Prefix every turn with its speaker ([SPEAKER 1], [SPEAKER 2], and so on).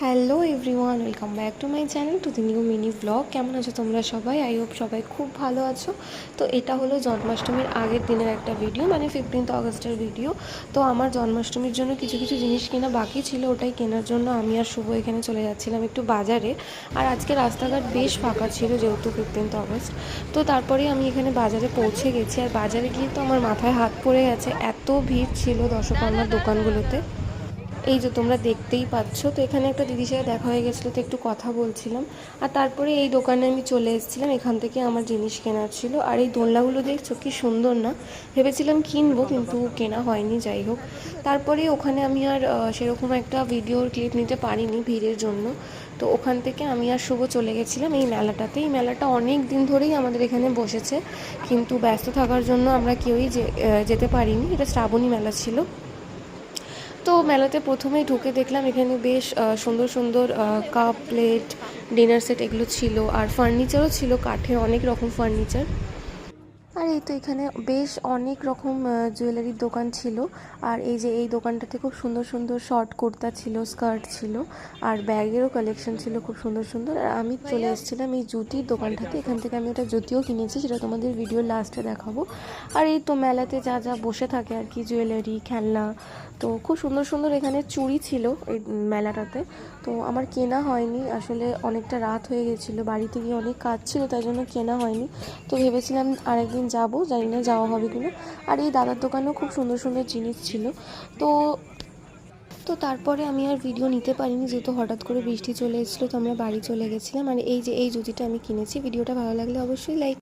[SPEAKER 1] Hello everyone, welcome back to my channel to the new mini blog. কেমন আছো তোমরা সবাই? আই হোপ সবাই খুব ভালো আছো। তো এটা হলো জন্মাষ্টমীর আগের দিনের একটা ভিডিও, মানে 15th অগস্টের ভিডিও। তো আমার জন্মাষ্টমীর জন্য কিছু কিছু জিনিস কেনা বাকি ছিল, ওটাই কেনার জন্য আমি আর শুভ এখানে চলে যাচ্ছিলাম একটু বাজারে। আর আজকে রাস্তাঘাট বেশ ফাঁকা ছিল যেহেতু 15th অগস্ট। তো তারপরে আমি এখানে বাজারে পৌঁছে গেছি, আর বাজারে গিয়ে তো আমার মাথায় হাত পড়ে গেছে, এত ভিড় ছিল দশকর্মার দোকানগুলোতে। এই যে তোমরা দেখতেই পাচ্ছ। তো এখানে একটা দিদির সাথে দেখা হয়ে গেছিলো, তো একটু কথা বলছিলাম। আর তারপরে এই দোকানে আমি চলে এসেছিলাম, এখান থেকে আমার জিনিস কেনার ছিল। আর এই দোলনাগুলো দেখছো কি সুন্দর না? ভেবেছিলাম কিনবো কিন্তু কেনা হয়নি, যাই হোক। তারপরে ওখানে আমি আর সেরকম একটা ভিডিওর ক্লিপ নিতে পারিনি ভিড়ের জন্য। তো ওখান থেকে আমি আর শুভ চলে গেছিলাম এই মেলাটাতে। এই মেলাটা অনেক দিন ধরেই আমাদের এখানে বসেছে, কিন্তু ব্যস্ত থাকার জন্য আমরা কেউই যেতে পারিনি। এটা শ্রাবণী মেলা ছিল। তো মেলাতে প্রথমেই ঢুকে দেখলাম এখানে বেশ সুন্দর সুন্দর কাপ, প্লেট, ডিনার সেট এগুলো ছিল। আর ফার্নিচারও ছিল, কাঠের অনেক রকম ফার্নিচার। আর এই তো এখানে বেশ অনেক রকম জুয়েলারির দোকান ছিল। আর এই যে এই দোকানটাতে খুব সুন্দর সুন্দর শর্ট কুর্তা ছিল, স্কার্ট ছিল, আর ব্যাগেরও কালেকশন ছিল খুব সুন্দর সুন্দর। আর আমি চলে এসেছিলাম এই জুতির দোকানটাতে, এখান থেকে আমি একটা জুতিও কিনেছি, সেটা তোমাদের ভিডিওর লাস্টে দেখাবো। আর এই তো মেলাতে যা যা বসে থাকে আর কি, জুয়েলারি, খেলনা, তো খুব সুন্দর সুন্দর এখানে চুড়ি ছিল এই মেলাটাতে। তো আমার কেনা হয়নি আসলে, অনেকটা রাত হয়ে গেছিলো, বাড়িতে গিয়ে অনেক কাজ ছিল, তাই জন্য কেনা হয়নি। তো ভেবেছিলাম আরেকদিন যাবো, জানি না যাওয়া হবে কিনা। আর এই দাদার দোকানেও খুব সুন্দর সুন্দর জিনিস ছিল। তো তো তারপরে আমি আর ভিডিও নিতে পারিনি যেহেতু হঠাৎ করে বৃষ্টি চলে এসেছিলো, তো আমরা বাড়ি চলে গেছিলাম। আর এই যে এই জুতিটা আমি কিনেছি। ভিডিওটা ভালো লাগলে অবশ্যই লাইক